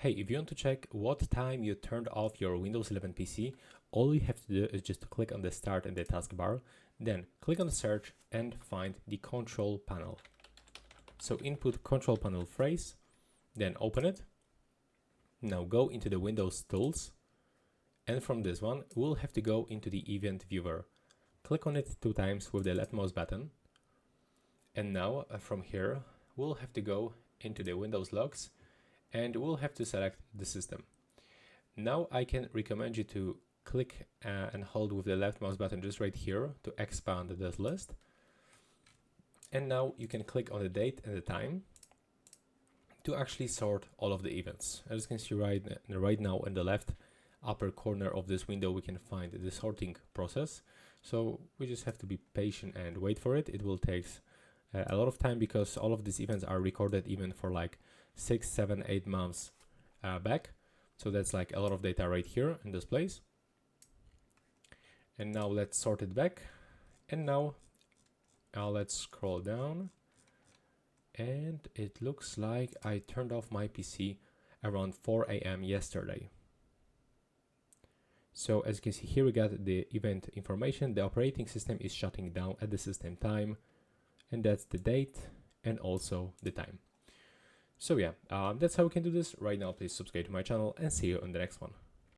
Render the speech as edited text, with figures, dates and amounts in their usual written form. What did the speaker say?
Hey, if you want to check what time you turned off your Windows 11 PC, all you have to do is just click on the start in the taskbar, then click on the search and find the control panel. So input control panel phrase, then open it. Now go into the Windows tools, and from this one, we'll have to go into the event viewer. Click on it 2 times with the left mouse button. And now from here, we'll have to go into the Windows logs and we'll have to select the system. Now I can recommend you to click and hold with the left mouse button just right here to expand this list. And now you can click on the date and the time to actually sort all of the events. As you can see right now in the left upper corner of this window, we can find the sorting process. So we just have to be patient and wait for it. It will take a lot of time because all of these events are recorded even for like 6, 7, 8 months back. So that's like a lot of data right here in this place. And now let's sort it back. And now let's scroll down. And it looks like I turned off my PC around 4 a.m. yesterday. So as you can see here, we got the event information. The operating system is shutting down at the system time. And that's the date and also the time. So yeah, that's how we can do this. Right now, please subscribe to my channel and see you on the next one.